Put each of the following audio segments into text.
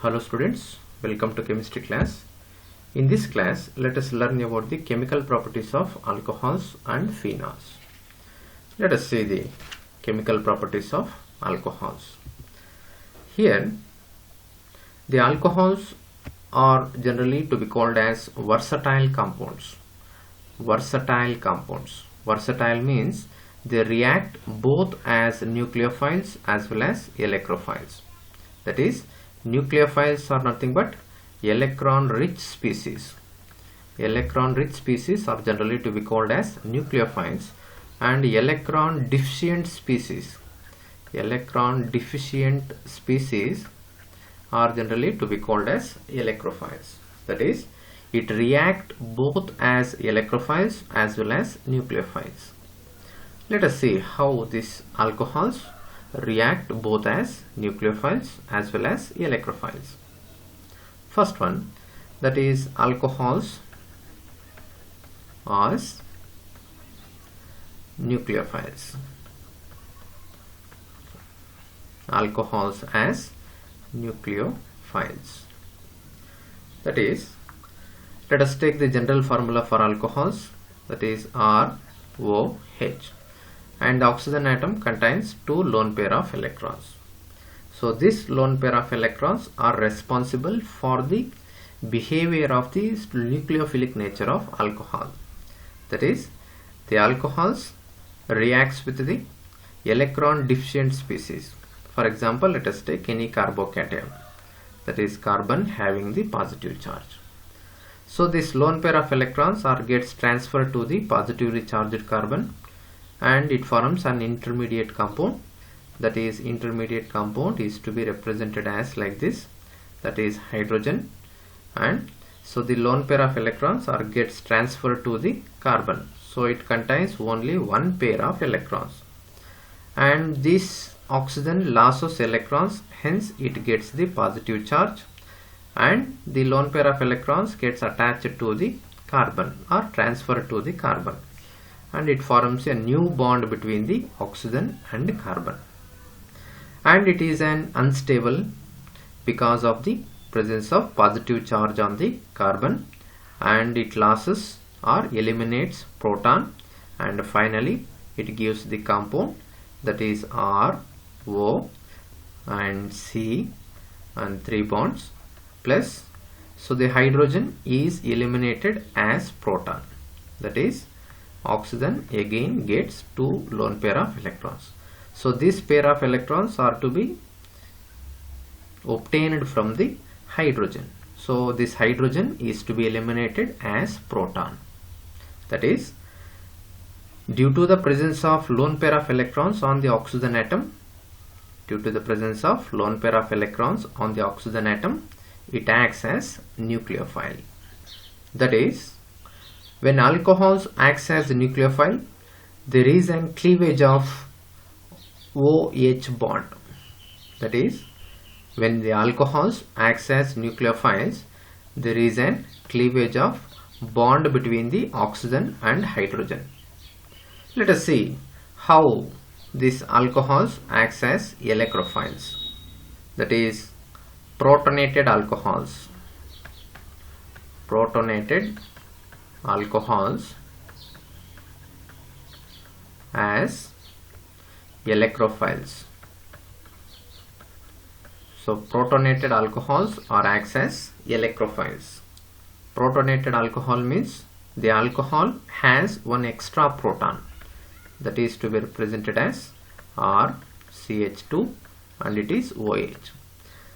Hello students, welcome to chemistry class. In this class, let us learn about the chemical properties of alcohols and phenols. Let us see the chemical properties of alcohols. Here, the alcohols are generally to be called as versatile compounds. Versatile compounds. Versatile means they react both as nucleophiles as well as electrophiles. That is, nucleophiles are nothing but electron-rich species. Electron-rich species are generally to be called as nucleophiles, and electron-deficient species. Electron-deficient species are generally to be called as electrophiles. That is, it react both as electrophiles as well as nucleophiles. Let us see how these alcohols react both as nucleophiles as well as electrophiles. First one, that is alcohols as nucleophiles. Alcohols as nucleophiles. That is, let us take the general formula for alcohols, that is ROH, and the oxygen atom contains two lone pair of electrons. So this lone pair of electrons are responsible for the behavior of the nucleophilic nature of alcohol. That is, the alcohols reacts with the electron deficient species. For example, let us take any carbocation, that is carbon having the positive charge. So this lone pair of electrons gets transferred to the positively charged carbon, and it forms an intermediate compound. That is, intermediate compound is to be represented as like this, that is hydrogen, and so the lone pair of electrons gets transferred to the carbon, so it contains only one pair of electrons, and this oxygen loses electrons, hence it gets the positive charge, and the lone pair of electrons gets attached to the carbon or transferred to the carbon, and it forms a new bond between the oxygen and carbon, and it is an unstable because of the presence of positive charge on the carbon, and it loses or eliminates proton, and finally it gives the compound, that is R, O and C and 3 bonds plus, so the hydrogen is eliminated as proton, that is oxygen again gets two lone pair of electrons. So this pair of electrons are to be obtained from the hydrogen. So this hydrogen is to be eliminated as proton. That is, due to the presence of lone pair of electrons on the oxygen atom, due to the presence of lone pair of electrons on the oxygen atom, it acts as nucleophile. That is, when alcohols acts as a nucleophile, there is a cleavage of OH bond. That is, when the alcohols acts as nucleophiles, there is a cleavage of bond between the oxygen and hydrogen. Let us see how these alcohols acts as electrophiles. That is, protonated alcohols. Protonated alcohols as electrophiles. So protonated alcohols acts as electrophiles. Protonated alcohol means the alcohol has one extra proton, that is to be represented as RCH2, and it is OH.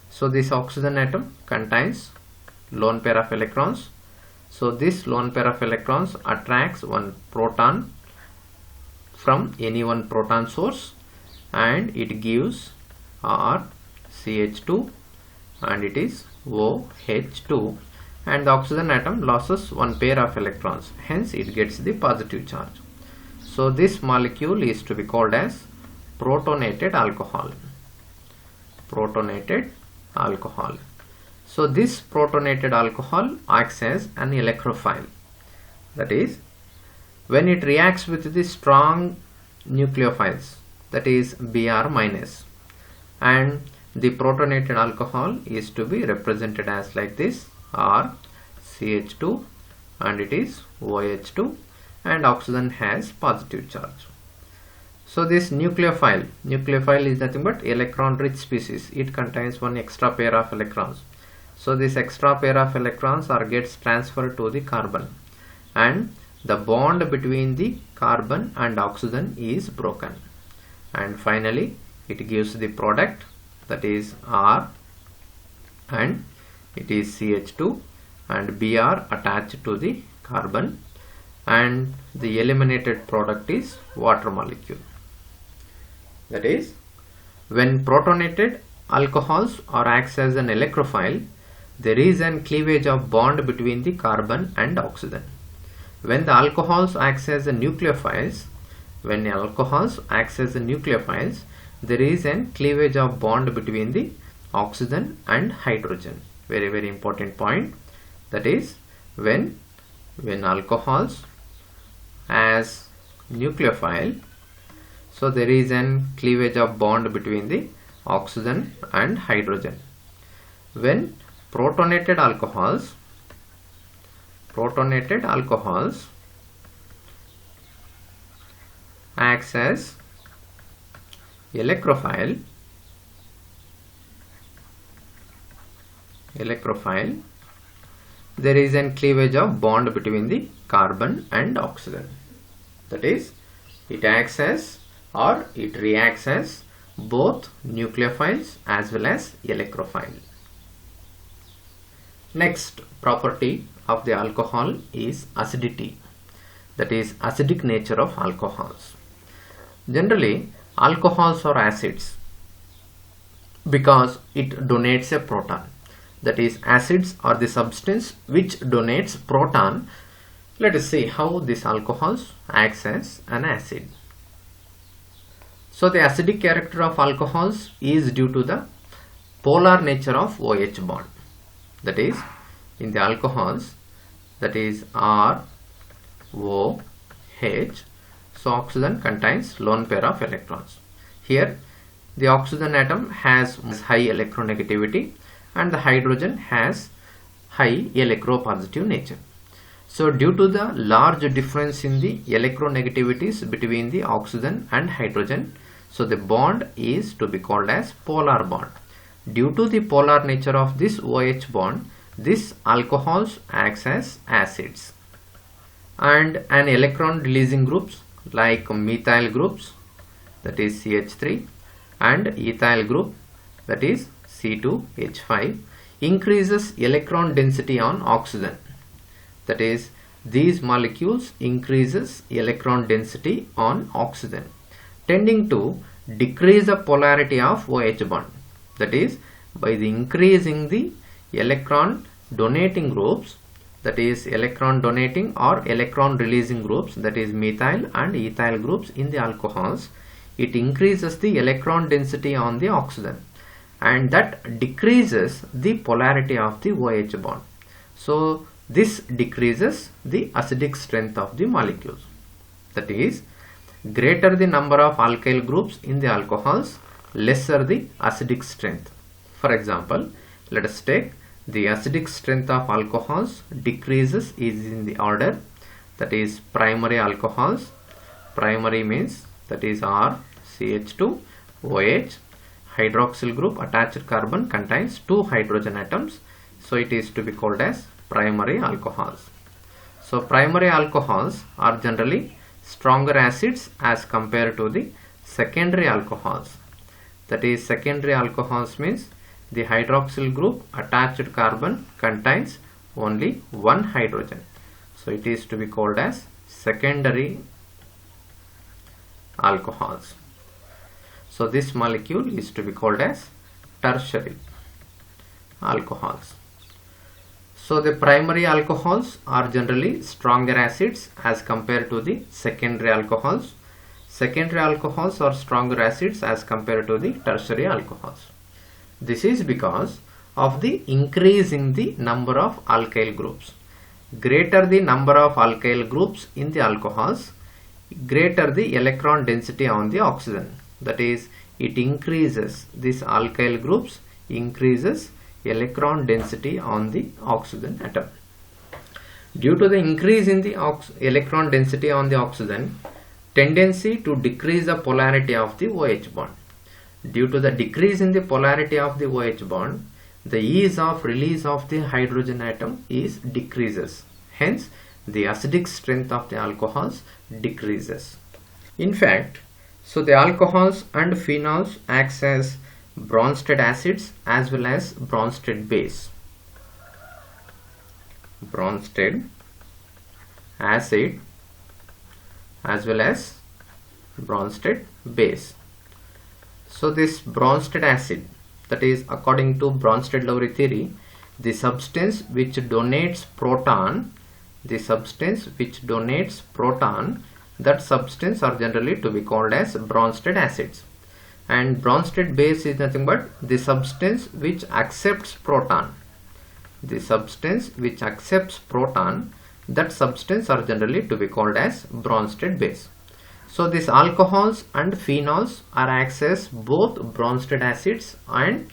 So this oxygen atom contains lone pair of electrons. So this lone pair of electrons attracts one proton from any one proton source, and it gives RCH2 and it is OH2, and the oxygen atom loses one pair of electrons, hence it gets the positive charge. So this molecule is to be called as protonated alcohol. Protonated alcohol. So this protonated alcohol acts as an electrophile. That is, when it reacts with the strong nucleophiles, that is Br minus, and the protonated alcohol is to be represented as like this, R CH2 and it is OH2 and oxygen has positive charge. So this nucleophile is nothing but electron rich species. It contains one extra pair of electrons. So this extra pair of electrons gets transferred to the carbon and the bond between the carbon and oxygen is broken, and finally it gives the product, that is R and it is CH2 and Br attached to the carbon, and the eliminated product is water molecule. That is, when protonated alcohols acts as an electrophile, there is an cleavage of bond between the carbon and oxygen. When the alcohols acts as a nucleophiles, there is a cleavage of bond between the oxygen and hydrogen. Very, very important point. That is, when alcohols as nucleophile, so there is an cleavage of bond between the oxygen and hydrogen. When protonated alcohols acts as electrophile, there is a cleavage of bond between the carbon and oxygen. That is, it acts as or it reacts as both nucleophiles as well as electrophile. Next property of the alcohol is acidity, that is acidic nature of alcohols. Generally, alcohols are acids because it donates a proton. That is, acids are the substance which donates proton. Let us see how this alcohols acts as an acid. So the acidic character of alcohols is due to the polar nature of OH bond. That is, in the alcohols, that is R, O, H, so oxygen contains lone pair of electrons. Here the oxygen atom has high electronegativity and the hydrogen has high electropositive nature. So due to the large difference in the electronegativities between the oxygen and hydrogen, so the bond is to be called as polar bond. Due to the polar nature of this OH bond, this alcohols acts as acids. And an electron releasing groups like methyl groups, that is CH3, and ethyl group, that is C2H5, increases electron density on oxygen. That is, these molecules increases electron density on oxygen, tending to decrease the polarity of OH bond. That is, by the increasing the electron donating groups, that is electron donating or electron releasing groups, that is methyl and ethyl groups in the alcohols, it increases the electron density on the oxygen and that decreases the polarity of the OH bond. So this decreases the acidic strength of the molecules. That is, greater the number of alkyl groups in the alcohols, lesser the acidic strength. For example, let us take the acidic strength of alcohols decreases is in the order, that is primary alcohols. Primary means that is R, CH2, OH, hydroxyl group attached carbon contains 2 hydrogen atoms, so it is to be called as primary alcohols. So primary alcohols are generally stronger acids as compared to the secondary alcohols. That is, secondary alcohols means the hydroxyl group attached carbon contains only 1 hydrogen, so it is to be called as secondary alcohols. So this molecule is to be called as tertiary alcohols. So the primary alcohols are generally stronger acids as compared to the secondary alcohols. Secondary alcohols are stronger acids as compared to the tertiary alcohols. This is because of the increase in the number of alkyl groups. Greater the number of alkyl groups in the alcohols, greater the electron density on the oxygen. That is, it increases, this alkyl groups increases electron density on the oxygen atom. Due to the increase in the electron density on the oxygen, tendency to decrease the polarity of the OH bond. Due to the decrease in the polarity of the OH bond, the ease of release of the hydrogen atom is decreases. Hence, the acidic strength of the alcohols decreases. In fact, so the alcohols and phenols acts as Bronsted acids as well as Bronsted base. Bronsted acid as well as Bronsted base. So this Bronsted acid, that is according to Bronsted-Lowry theory, the substance which donates proton, that substance are generally to be called as Bronsted acids. And Bronsted base is nothing but the substance which accepts proton. That substance are generally to be called as Bronsted base. So these alcohols and phenols are acts as both Bronsted acids and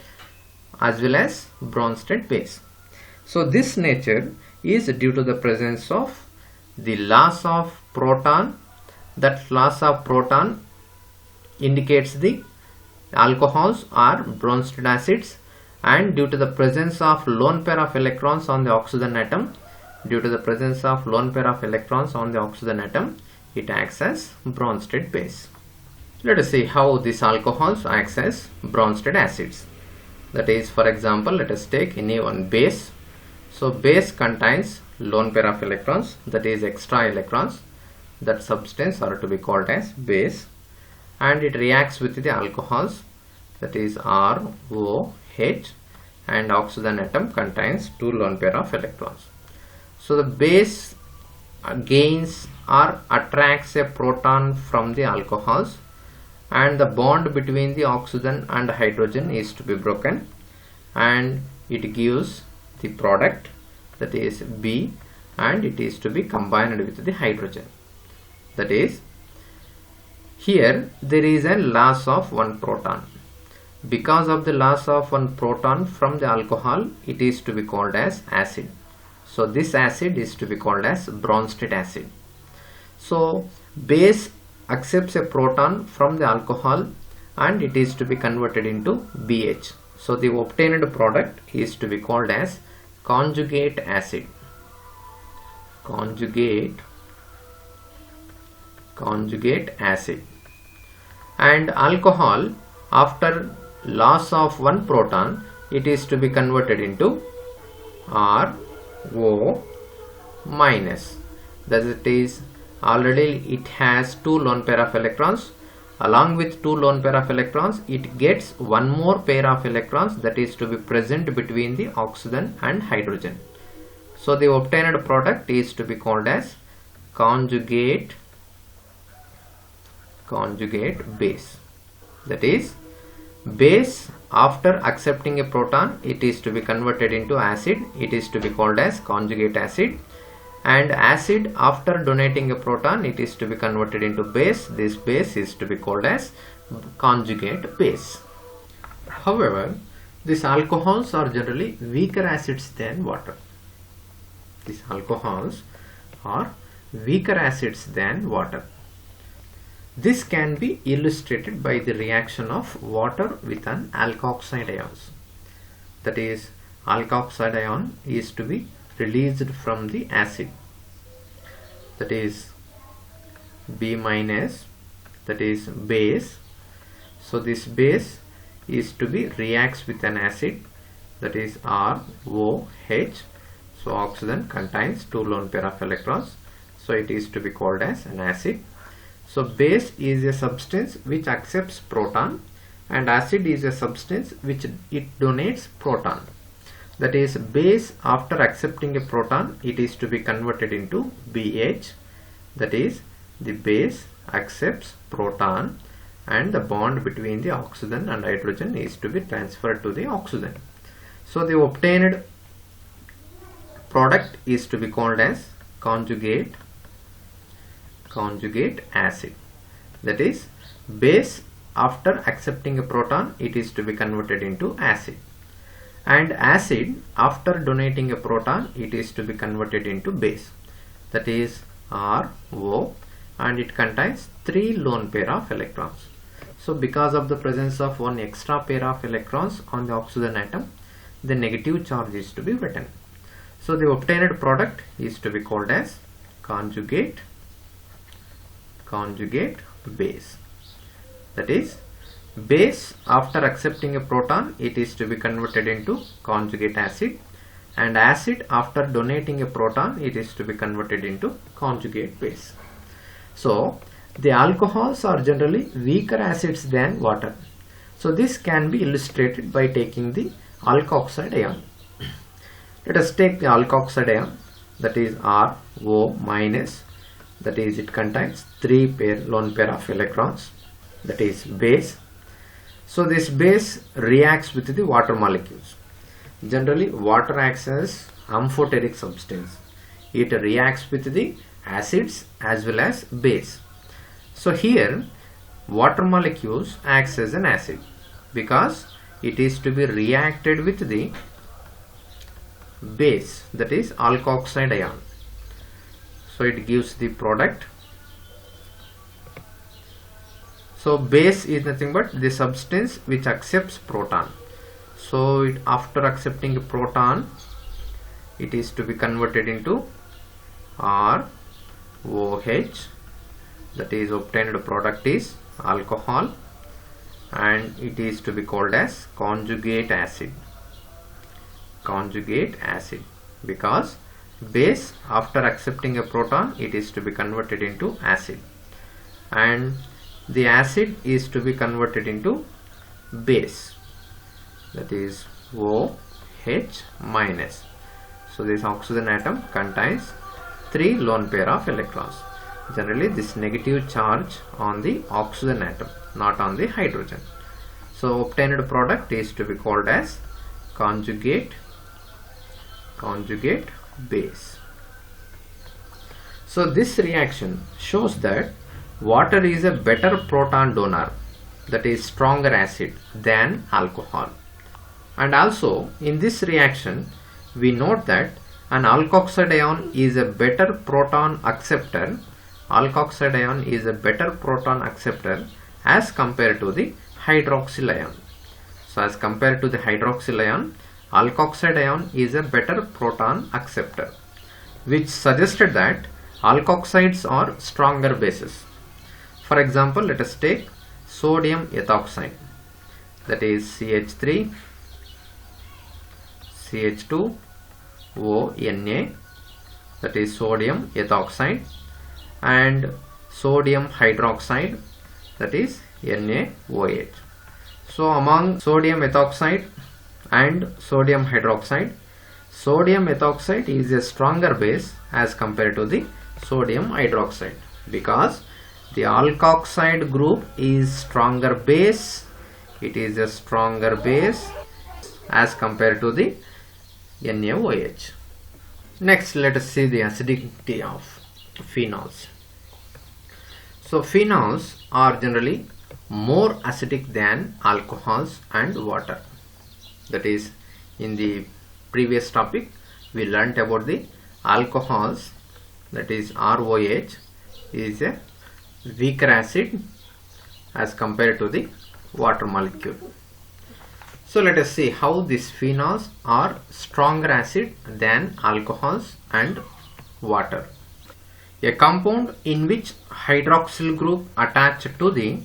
as well as Bronsted base. So this nature is due to the presence of the loss of proton. That loss of proton indicates the alcohols are Bronsted acids, and due to the presence of lone pair of electrons on the oxygen atom, it acts as Bronsted base. Let us see how these alcohols acts as Bronsted acids. That is, for example, let us take any one base. So base contains lone pair of electrons, that is extra electrons. That substance are to be called as base, and it reacts with the alcohols, that is ROH, and oxygen atom contains two lone pair of electrons. So the base gains or attracts a proton from the alcohols, and the bond between the oxygen and hydrogen is to be broken, and it gives the product, that is B, and it is to be combined with the hydrogen. That is, here there is a loss of one proton. Because of the loss of one proton from the alcohol, it is to be called as acid. So this acid is to be called as Bronsted acid. So base accepts a proton from the alcohol and it is to be converted into BH. So the obtained product is to be called as conjugate acid. Conjugate acid. And alcohol, after loss of one proton, it is to be converted into RO minus. That is, already it has two lone pair of electrons. Along with two lone pair of electrons, it gets one more pair of electrons that is to be present between the oxygen and hydrogen. So the obtained product is to be called as conjugate base. That is, base after accepting a proton, it is to be converted into acid, it is to be called as conjugate acid, and acid after donating a proton, it is to be converted into base. This base is to be called as conjugate base. However, these alcohols are generally weaker acids than water. These alcohols are weaker acids than water. This can be illustrated by the reaction of water with an alkoxide ions. That is, alkoxide ion is to be released from the acid. That is B minus, that is base. So this base is to be reacts with an acid, that is ROH. So oxygen contains two lone pair of electrons. So it is to be called as an acid. So base is a substance which accepts proton, and acid is a substance which it donates proton. That is, base after accepting a proton, it is to be converted into BH. That is, the base accepts proton and the bond between the oxygen and hydrogen is to be transferred to the oxygen. So the obtained product is to be called as conjugate acid. That is, base after accepting a proton, it is to be converted into acid. And acid, after donating a proton, it is to be converted into base, that is RO, and it contains 3 lone pair of electrons. So because of the presence of one extra pair of electrons on the oxygen atom, the negative charge is to be written. So the obtained product is to be called as conjugate base. That is, base after accepting a proton, it is to be converted into conjugate acid, and acid after donating a proton, it is to be converted into conjugate base. So the alcohols are generally weaker acids than water. So this can be illustrated by taking the alkoxide ion. Let us take the alkoxide ion, that is RO minus, that is it contains 3 lone pair of electrons, that is base. So this base reacts with the water molecules. Generally water acts as amphoteric substance. It reacts with the acids as well as base. So here water molecules acts as an acid because it is to be reacted with the base, that is alkoxide ion. So it gives the product. So base is nothing but the substance which accepts proton. So after accepting a proton, it is to be converted into ROH, that is obtained product is alcohol, and it is to be called as conjugate acid. Conjugate acid, because base after accepting a proton, it is to be converted into acid, and the acid is to be converted into base, that is OH minus. So this oxygen atom contains 3 lone pair of electrons. Generally this negative charge on the oxygen atom, not on the hydrogen. So obtained product is to be called as conjugate base. So this reaction shows that water is a better proton donor, that is stronger acid than alcohol. And also in this reaction we note that an alkoxide ion is a better proton acceptor. Alkoxide ion is a better proton acceptor as compared to the hydroxyl ion. So as compared to the hydroxyl ion, alkoxide ion is a better proton acceptor, which suggested that alkoxides are stronger bases. For example, let us take sodium ethoxide, that is CH3 CH2 ONA, that is sodium ethoxide, and sodium hydroxide, that is NaOH. So among sodium ethoxide and sodium hydroxide, sodium ethoxide is a stronger base as compared to the sodium hydroxide, because the alkoxide group is stronger base. It is a stronger base as compared to the NaOH. Next, let us see the acidity of phenols. So phenols are generally more acidic than alcohols and water. That is, in the previous topic we learnt about the alcohols, that is ROH is a weaker acid as compared to the water molecule. So let us see how these phenols are stronger acid than alcohols and water. A compound in which hydroxyl group attached to the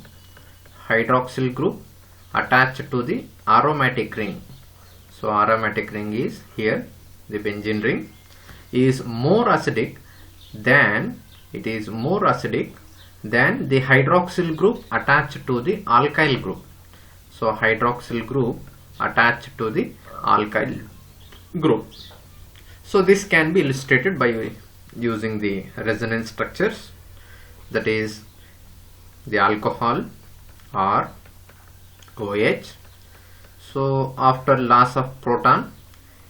aromatic ring. So aromatic ring is here, the benzene ring, is more acidic than the hydroxyl group attached to the alkyl group. So hydroxyl group attached to the alkyl group. So this can be illustrated by using the resonance structures, that is the alcohol or OH. So after loss of proton,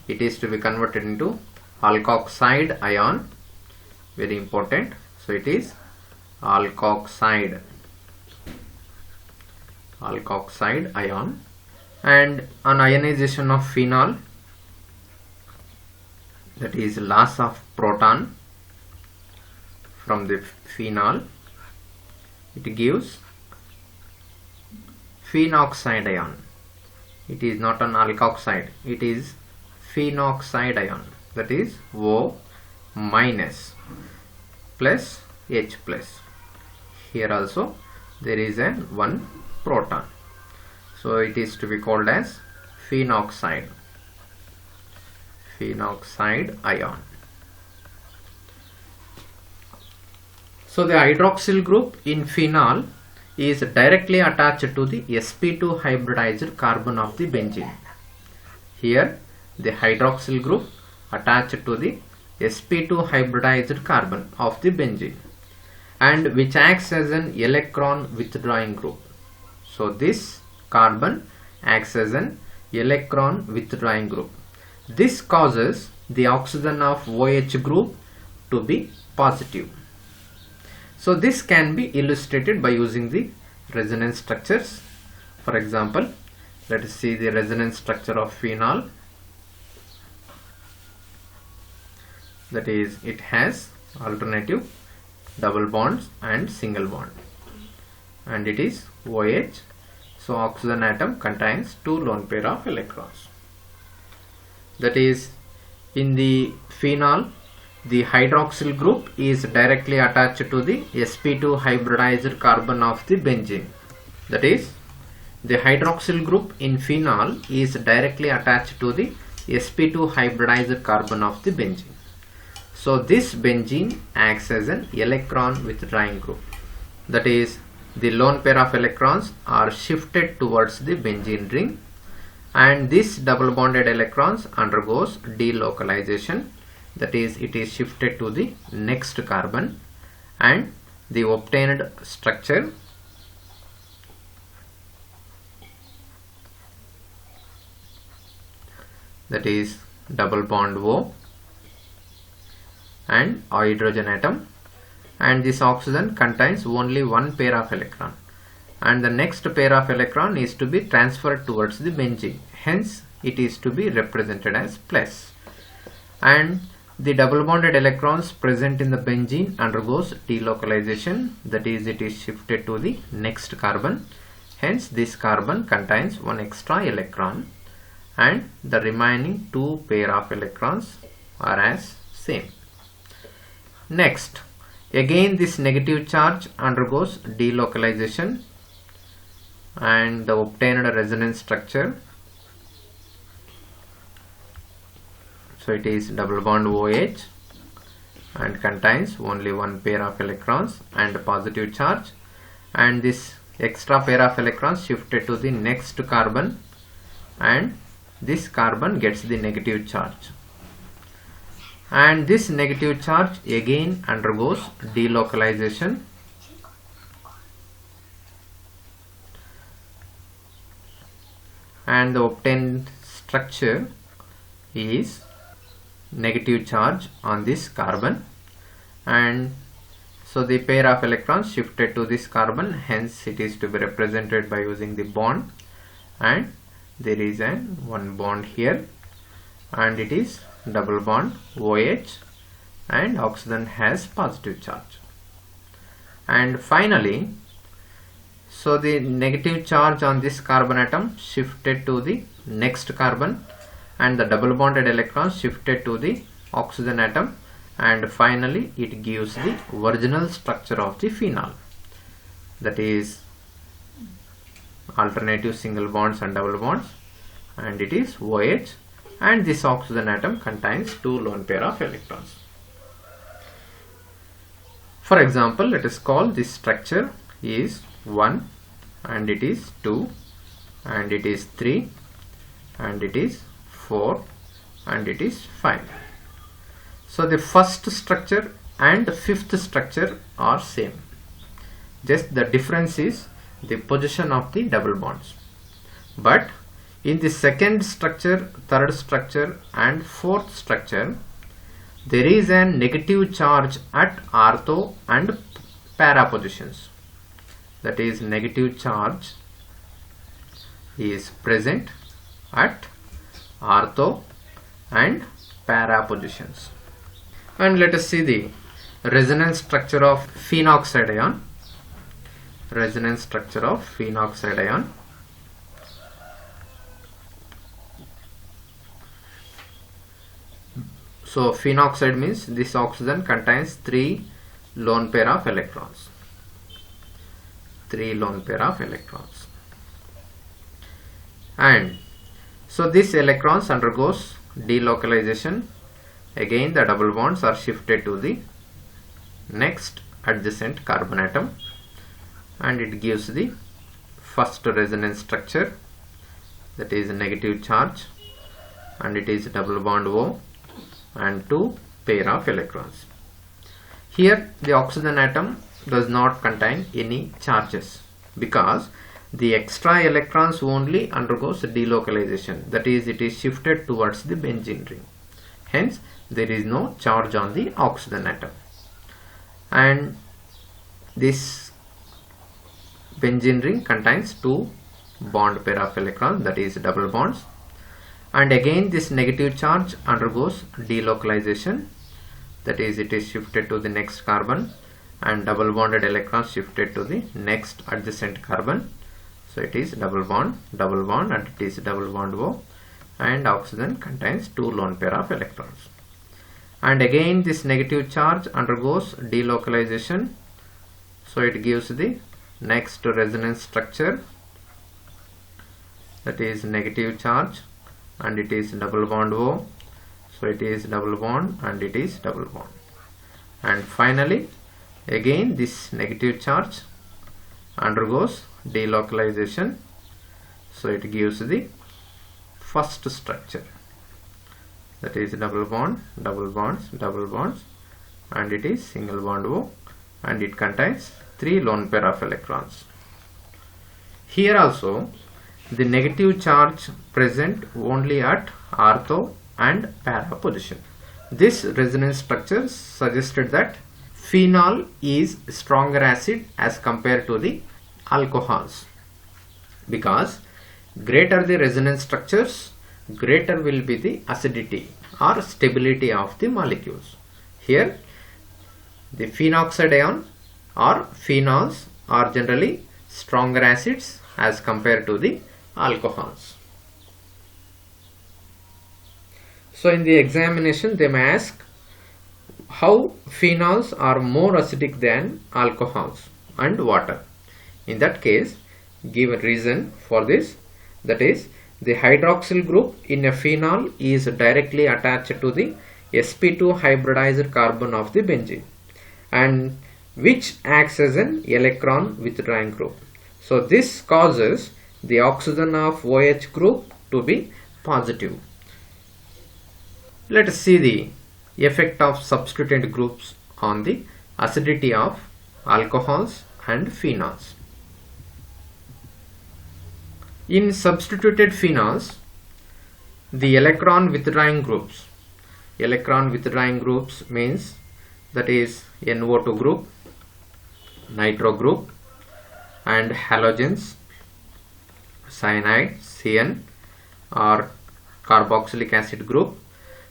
it is to be converted into alkoxide ion, very important. So it is alkoxide alkoxide ion. And on ionization of phenol, that is loss of proton from the phenol, it gives phenoxide ion. It is not an alkoxide, it is phenoxide ion, that is O minus plus H plus. Here also there is a one proton, so it is to be called as phenoxide ion. So the hydroxyl group in phenol is directly attached to the sp2 hybridized carbon of the benzene. Here the hydroxyl group attached to the sp2 hybridized carbon of the benzene, and which acts as an electron withdrawing group. So this carbon acts as an electron withdrawing group. This causes the oxygen of OH group to be positive. So this can be illustrated by using the resonance structures. For example, let us see the resonance structure of phenol. That is, it has alternative double bonds and single bond, and it is OH. So oxygen atom contains two lone pair of electrons. That is, in the phenol, the hydroxyl group is directly attached to the sp2 hybridized carbon of the benzene. That is, the hydroxyl group in phenol is directly attached to the sp2 hybridized carbon of the benzene. So this benzene acts as an electron withdrawing group. That is, the lone pair of electrons are shifted towards the benzene ring, and this double bonded electrons undergoes delocalization. That is, it is shifted to the next carbon, and the obtained structure that is double bond O and hydrogen atom, and this oxygen contains only one pair of electron, and the next pair of electron is to be transferred towards the benzene, hence it is to be represented as plus. And the double bonded electrons present in the benzene undergoes delocalization, that is, it is shifted to the next carbon, hence this carbon contains one extra electron, and the remaining two pair of electrons are as same. Next, again this negative charge undergoes delocalization, and the obtained resonance structure, so it is double bond OH and contains only one pair of electrons and positive charge, and this extra pair of electrons shifted to the next carbon, and this carbon gets the negative charge, and this negative charge again undergoes delocalization, and the obtained structure is negative charge on this carbon, and so the pair of electrons shifted to this carbon, hence it is to be represented by using the bond, and there is one bond here, and it is double bond OH, and oxygen has positive charge. And finally, so the negative charge on this carbon atom shifted to the next carbon, and the double bonded electrons shifted to the oxygen atom, and finally it gives the original structure of the phenol, that is alternative single bonds and double bonds, and it is OH, and this oxygen atom contains two lone pair of electrons. For example, let us call this structure is 1, and it is 2, and it is 3, and it is 4, and it is 5. So the first structure and the fifth structure are same, just the difference is the position of the double bonds. But in the second structure, third structure and fourth structure, there is a negative charge at ortho and para positions. That is, negative charge is present at ortho and para positions. And let us see the resonance structure of phenoxide ion. Resonance structure of phenoxide ion. So phenoxide means this oxygen contains 3 lone pair of electrons. 3 lone pair of electrons. And so this electrons undergoes delocalization. Again the double bonds are shifted to the next adjacent carbon atom, and it gives the first resonance structure, that is negative charge, and it is double bond O and 2 pair of electrons. Here the oxygen atom does not contain any charges because the extra electrons only undergoes delocalization, that is it is shifted towards the benzene ring. Hence there is no charge on the oxygen atom. And this benzene ring contains 2 bond pair of electrons, that is double bonds. And again this negative charge undergoes delocalization, that is it is shifted to the next carbon, and double bonded electrons shifted to the next adjacent carbon. So it is double bond, and it is double bond O, and oxygen contains 2 lone pair of electrons. And again this negative charge undergoes delocalization, so it gives the next resonance structure, that is negative charge, and it is double bond O, so it is double bond and it is double bond. And finally again this negative charge undergoes delocalization, so it gives the first structure, that is double bond, double bonds, and it is single bond O, and it contains 3 lone pair of electrons. Here also the negative charge present only at ortho and para position. This resonance structure suggested that phenol is stronger acid as compared to the alcohols, because greater the resonance structures, greater will be the acidity or stability of the molecules. Here the phenoxide ion or phenols are generally stronger acids as compared to the alcohols. So in the examination they may ask how phenols are more acidic than alcohols and water. In that case give a reason for this, that is the hydroxyl group in a phenol is directly attached to the sp2 hybridized carbon of the benzene, and which acts as an electron withdrawing group. So this causes the oxygen of OH group to be positive. Let us see the effect of substituent groups on the acidity of alcohols and phenols. In substituted phenols, the electron withdrawing groups means, that is NO2 group, nitro group, and halogens, cyanide, CN, or carboxylic acid group.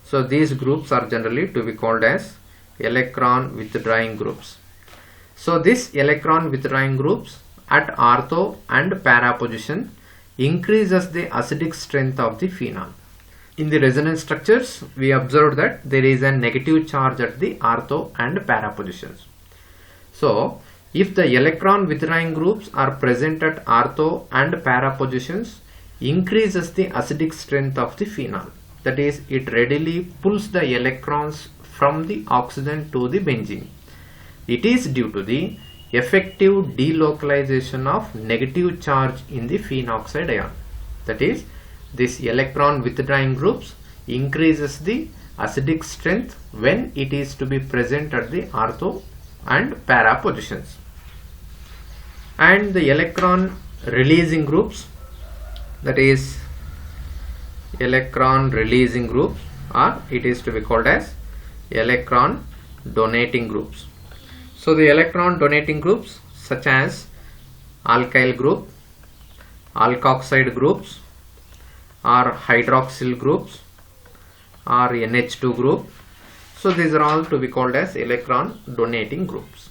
So these groups are generally to be called as electron withdrawing groups. So this electron withdrawing groups at ortho and para position increases the acidic strength of the phenol. In the resonance structures we observed that there is a negative charge at the ortho and para positions. So if the electron withdrawing groups are present at ortho and para positions, increases the acidic strength of the phenol, that is it readily pulls the electrons from the oxygen to the benzene. It is due to the effective delocalization of negative charge in the phenoxide ion, that is this electron withdrawing groups increases the acidic strength when it is to be present at the ortho and para positions. And the electron releasing groups, that is electron releasing groups, or it is to be called as electron donating groups. So the electron donating groups such as alkyl group alkoxide groups or hydroxyl groups or NH2 group. So these are all to be called as electron donating groups.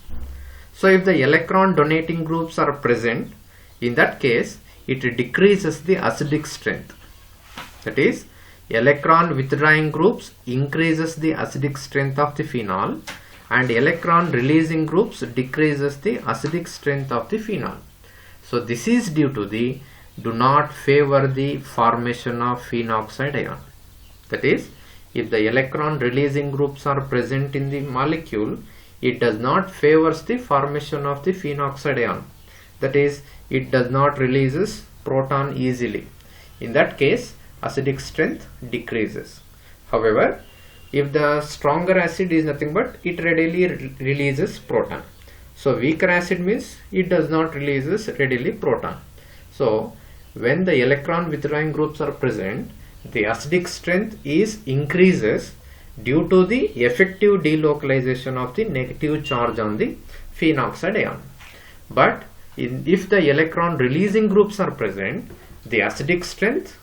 So if the electron donating groups are present, in that case it decreases the acidic strength. That is, electron withdrawing groups increases the acidic strength of the phenol, and electron releasing groups decreases the acidic strength of the phenol. So this is due to the do not favor the formation of phenoxide ion. That is, if the electron releasing groups are present in the molecule, it does not favors the formation of the phenoxide ion. That is, it does not releases proton easily. In that case, acidic strength decreases. However, if the stronger acid is nothing but it readily releases proton. So weaker acid means it does not releases readily proton. So when the electron withdrawing groups are present, the acidic strength is increases due to the effective delocalization of the negative charge on the phenoxide ion. But if the electron releasing groups are present, the acidic strength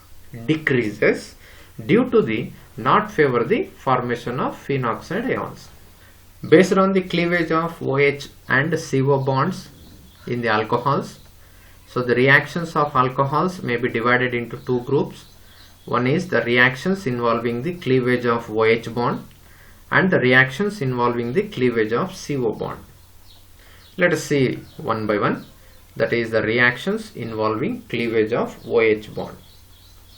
decreases due to the not favor the formation of phenoxide ions. Based on the cleavage of OH and CO bonds in the alcohols, so the reactions of alcohols may be divided into two groups. One is the reactions involving the cleavage of OH bond and the reactions involving the cleavage of CO bond. Let us see one by one. That is the reactions involving cleavage of OH bond.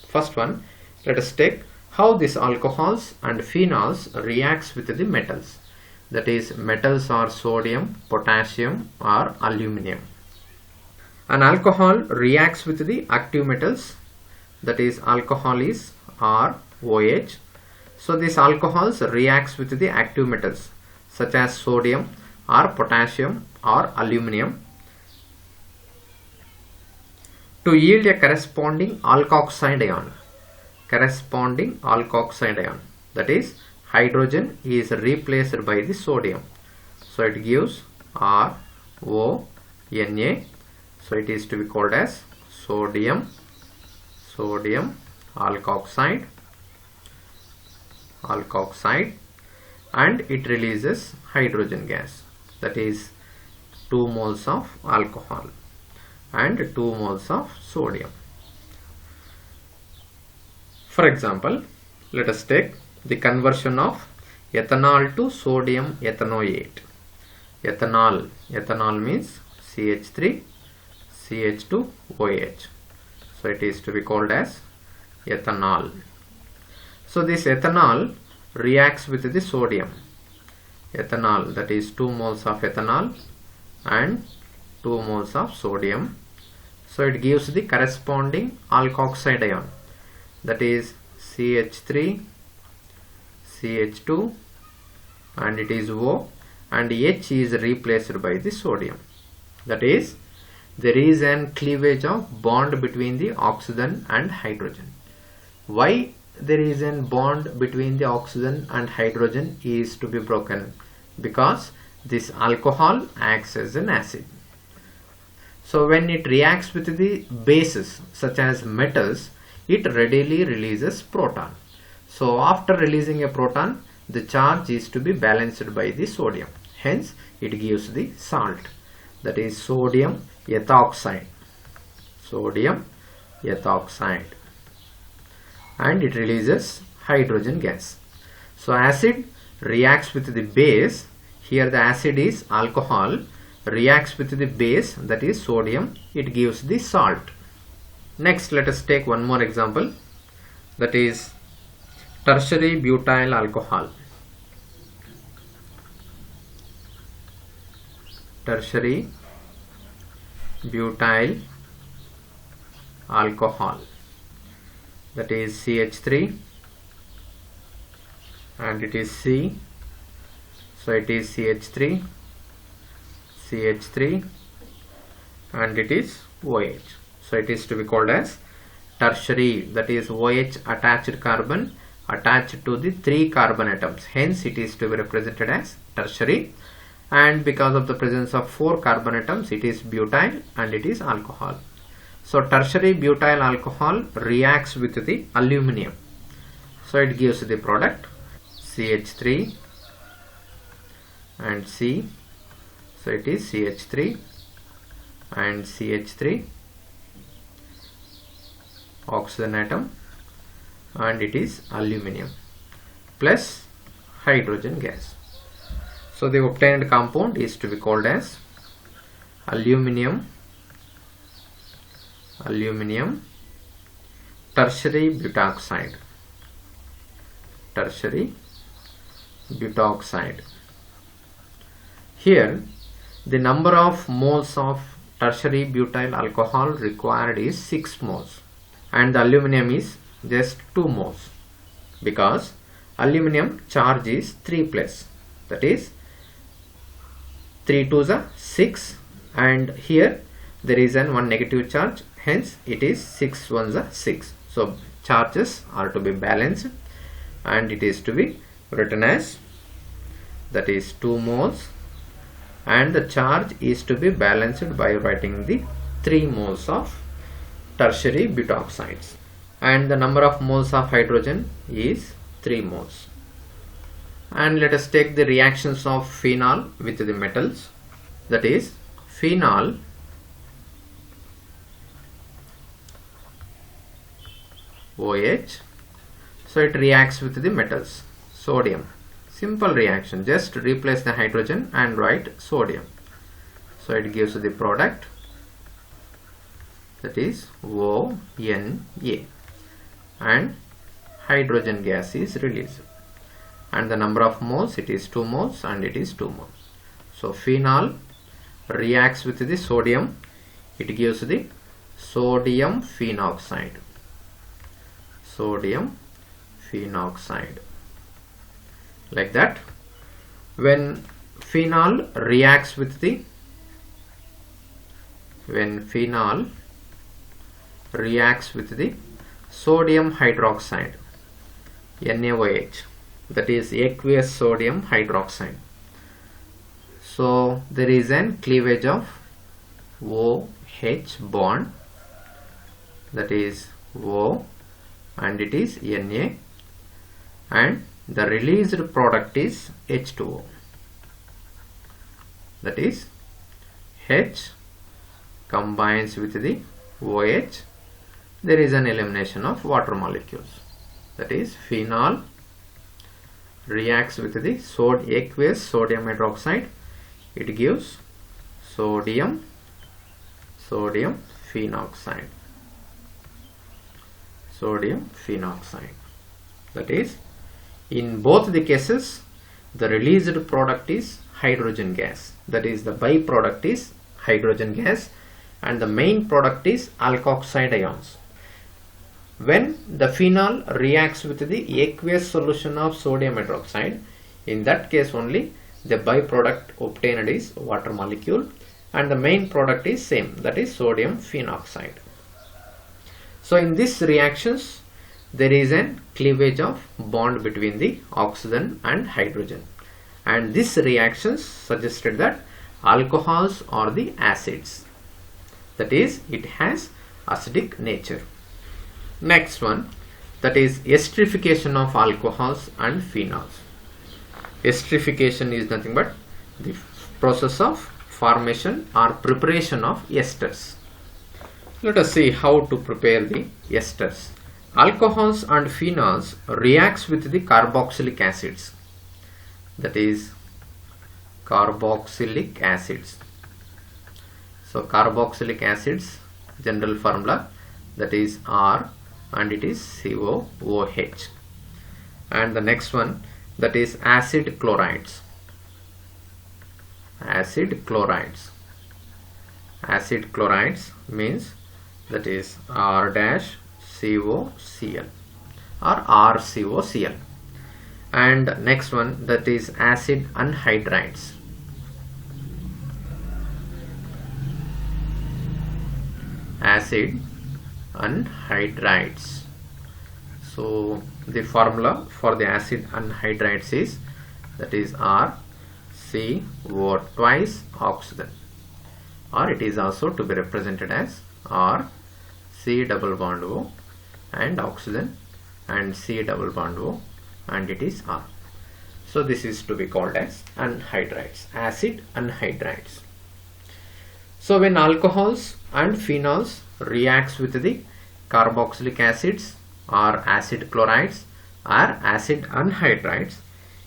First one, let us take how these alcohols and phenols reacts with the metals. That is, metals are sodium, potassium or aluminum. An alcohol reacts with the active metals. That is, alcohol is ROH. So these alcohols reacts with the active metals such as sodium or potassium or aluminum to yield a corresponding alkoxide ion. That is, hydrogen is replaced by the sodium. So it gives RONA. So it is to be called as sodium alkoxide, and it releases hydrogen gas. That is 2 moles of alcohol and 2 moles of sodium. For example, let us take the conversion of ethanol to sodium ethanoate. Ethanol means CH3 CH2OH. So it is to be called as ethanol. So this ethanol reacts with the sodium. Ethanol, that is 2 moles of ethanol and 2 moles of sodium. So it gives the corresponding alkoxide ion. That is CH3 CH2 and it is O, and H is replaced by the sodium. That is, there is an cleavage of bond between the oxygen and hydrogen. Why there is a bond between the oxygen and hydrogen is to be broken? Because this alcohol acts as an acid. So when it reacts with the bases such as metals, it readily releases proton. So after releasing a proton, the charge is to be balanced by the sodium. Hence it gives the salt. That is sodium ethoxide. And it releases hydrogen gas. So acid reacts with the base. Here the acid is alcohol, reacts with the base, that is sodium. It gives the salt. Next, let us take one more example. That is tertiary butyl alcohol. Tertiary butyl alcohol. That is CH3 and it is C. So it is CH3 and it is OH. So it is to be called as tertiary, that is OH attached carbon attached to the 3 carbon atoms. Hence it is to be represented as tertiary, and because of the presence of 4 carbon atoms, it is butyl and it is alcohol. So tertiary butyl alcohol reacts with the aluminum. So it gives the product CH3 and C. So it is CH3 and CH3 oxygen atom, and it is aluminum plus hydrogen gas. So the obtained compound is to be called as aluminum tertiary butoxide. Here the number of moles of tertiary butyl alcohol required is 6 moles and the aluminum is just 2 moles, because aluminum charge is 3 plus, that is 3 2s are 6, and here there is one negative charge, hence it is 6 1s are 6. So charges are to be balanced and it is to be written as, that is 2 moles, and the charge is to be balanced by writing the 3 moles of tertiary butoxides, and the number of moles of hydrogen is 3 moles. And let us take the reactions of phenol with the metals, that is phenol OH. So it reacts with the metals, sodium. Simple reaction, just replace the hydrogen and write sodium. So it gives the product, that is ONA, and hydrogen gas is released, and the number of moles, it is 2 moles and it is 2 moles. So phenol reacts with the sodium, it gives the sodium phenoxide. Like that, when phenol reacts with the sodium hydroxide, NaOH, that is aqueous sodium hydroxide, so there is an cleavage of OH bond, that is O and it is Na, and the released product is H2O, that is H combines with the OH, there is an elimination of water molecules, that is phenol reacts with the aqueous sodium hydroxide, it gives sodium phenoxide. That is, in both the cases the released product is hydrogen gas, that is the byproduct is hydrogen gas and the main product is alkoxide ions. When the phenol reacts with the aqueous solution of sodium hydroxide, in that case only the byproduct obtained is water molecule and the main product is same, that is sodium phenoxide. So in these reactions there is a cleavage of bond between the oxygen and hydrogen, and these reactions suggested that alcohols are the acids, that is it has acidic nature. Next one, that is esterification of alcohols and phenols. Esterification is nothing but the process of formation or preparation of esters. Let us see how to prepare the esters. Alcohols and phenols reacts with the carboxylic acids, that is carboxylic acids. So carboxylic acids, general formula, that is R and it is COOH. And the next one, that is acid chlorides. Acid chlorides means that is R dash COCl or RCOCl. And next one, that is acid anhydrides. So the formula for the acid anhydrides is, that is RCO twice oxygen, or it is also to be represented as R C double bond O and oxygen and C double bond O, and it is R. So this is to be called as anhydrides, acid anhydrides. So when alcohols and phenols reacts with the carboxylic acids or acid chlorides or acid anhydrides,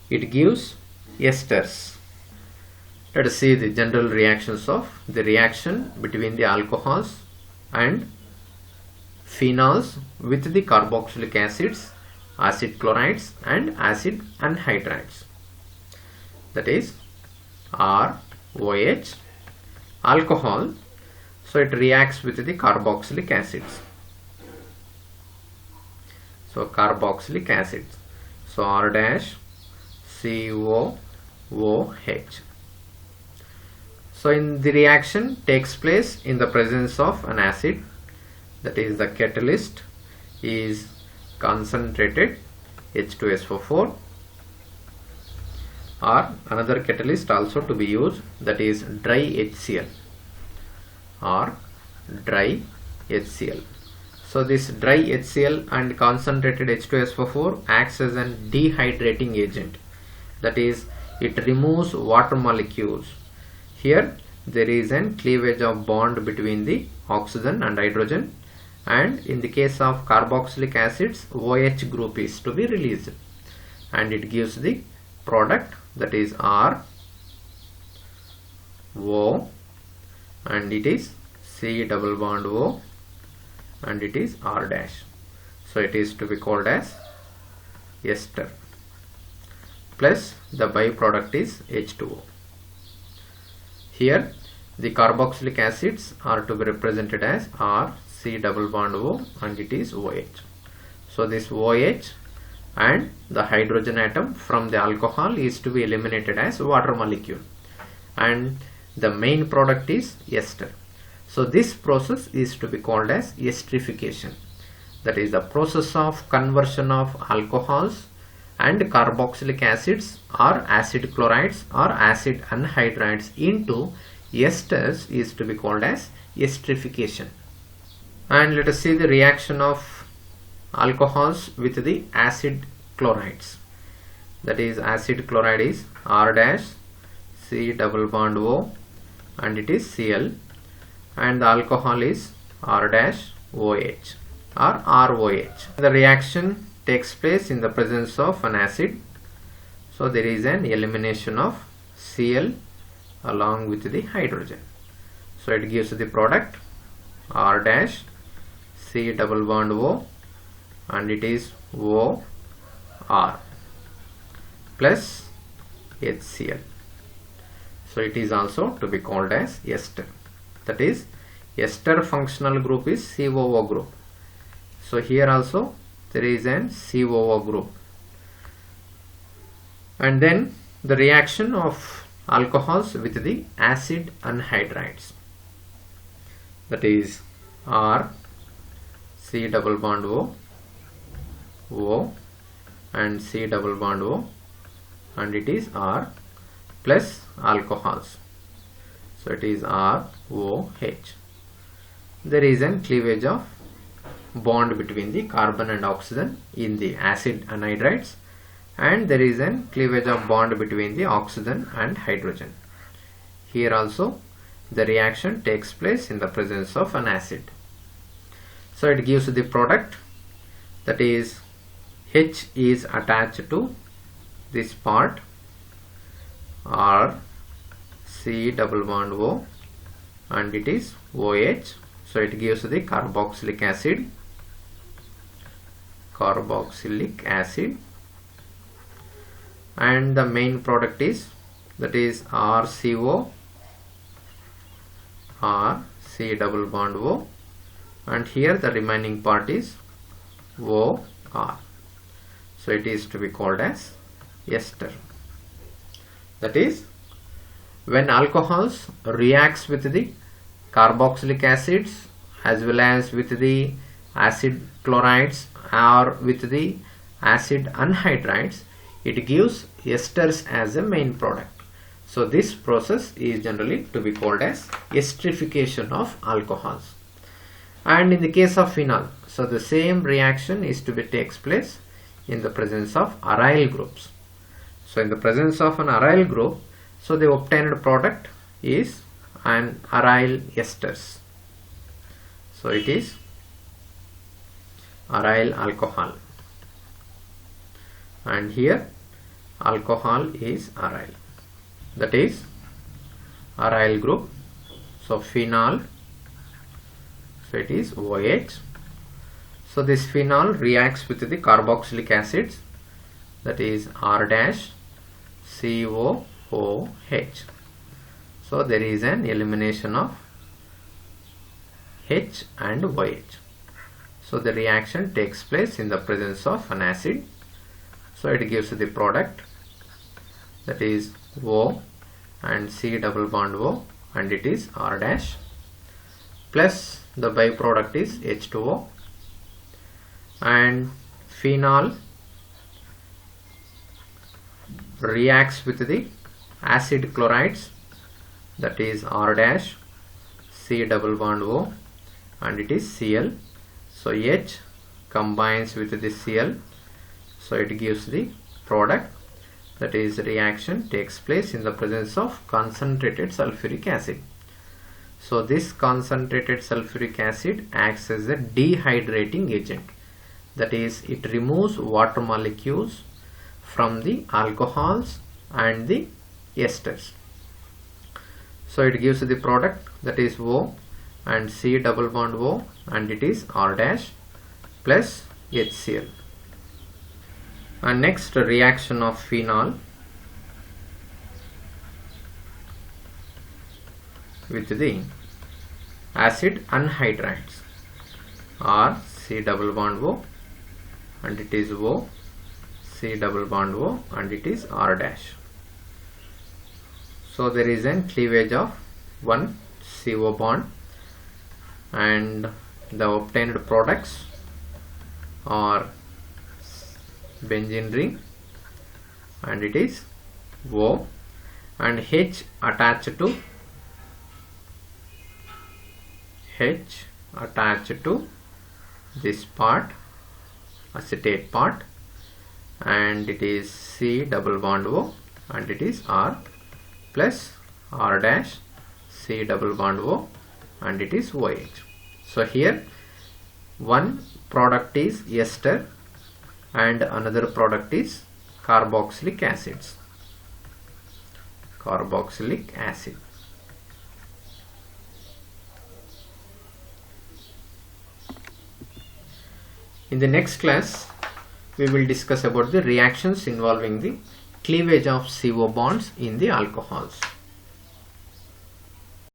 it gives esters. Let us see the general reactions of the reaction between the alcohols and phenols with the carboxylic acids, acid chlorides and acid anhydrides. That is ROH, alcohol, so it reacts with the carboxylic acids. So carboxylic acids, so R dash COOH. So in the reaction takes place in the presence of an acid, that is the catalyst is concentrated H2SO4, or another catalyst also to be used, that is dry HCl or dry HCl. So this dry HCl and concentrated H2SO4 acts as an dehydrating agent, that is it removes water molecules. Here there is an cleavage of bond between the oxygen and hydrogen, and in the case of carboxylic acids OH group is to be released, and it gives the product, that is R O, and it is C double bond O, and it is R dash. So it is to be called as ester, plus the byproduct is H2O. Here the carboxylic acids are to be represented as R C double bond O, and it is OH. So this OH and the hydrogen atom from the alcohol is to be eliminated as water molecule, and the main product is ester. So this process is to be called as esterification, that is the process of conversion of alcohols and carboxylic acids or acid chlorides or acid anhydrides into esters is to be called as esterification. And let us see the reaction of alcohols with the acid chlorides, that is acid chloride is R dash C double bond O, and it is Cl, and the alcohol is R dash OH or ROH. The reaction takes place in the presence of an acid, so there is an elimination of Cl along with the hydrogen, so it gives the product R dash C double bond O, and it is OR plus HCl. So it is also to be called as ester, that is ester functional group is COO group. So here also there is an COO group. And then the reaction of alcohols with the acid anhydrides, that is R C double bond O and C double bond O, and it is R plus alcohols, so it is ROH. There is a cleavage of bond between the carbon and oxygen in the acid anhydrides, and there is a cleavage of bond between the oxygen and hydrogen. Here also the reaction takes place in the presence of an acid, so it gives the product, that is H is attached to this part R C double bond O, and it is OH, so it gives the carboxylic acid, and the main product is, that is RCO, R C double bond O, and here the remaining part is OR, so it is to be called as ester. That is when alcohols reacts with the carboxylic acids as well as with the acid chlorides or with the acid anhydrides, it gives esters as a main product. So this process is generally to be called as esterification of alcohols. And in the case of phenol, so the same reaction is to be takes place in the presence of aryl groups. So in the presence of an aryl group, so the obtained product is an aryl esters. So it is aryl alcohol, and here alcohol is aryl, that is aryl group. So phenol, so it is OH. So this phenol reacts with the carboxylic acids, that is R dash COOH. So there is an elimination of H and OH. So the reaction takes place in the presence of an acid. So it gives the product, that is O and C double bond O, and it is R dash, plus the byproduct is H2O, and phenol reacts with the acid chlorides, that is R dash C double bond O, and it is Cl. So H combines with the Cl, so it gives the product, that is reaction takes place in the presence of concentrated sulfuric acid. So this concentrated sulfuric acid acts as a dehydrating agent, that is it removes water molecules from the alcohols and the esters. So it gives the product, that is O and C double bond O, and it is R dash plus HCl. And next, reaction of phenol with the acid anhydrides, R C double bond O, and it is O C double bond O, and it is R dash. So there is a cleavage of one CO bond, and the obtained products are benzene ring, and it is O, and H attached to this part, acetate part, and it is C double bond O, and it is R plus R dash C double bond O, and it is OH. So here one product is ester and another product is carboxylic acids, carboxylic acid. In the next class, we will discuss about the reactions involving the cleavage of CO bonds in the alcohols.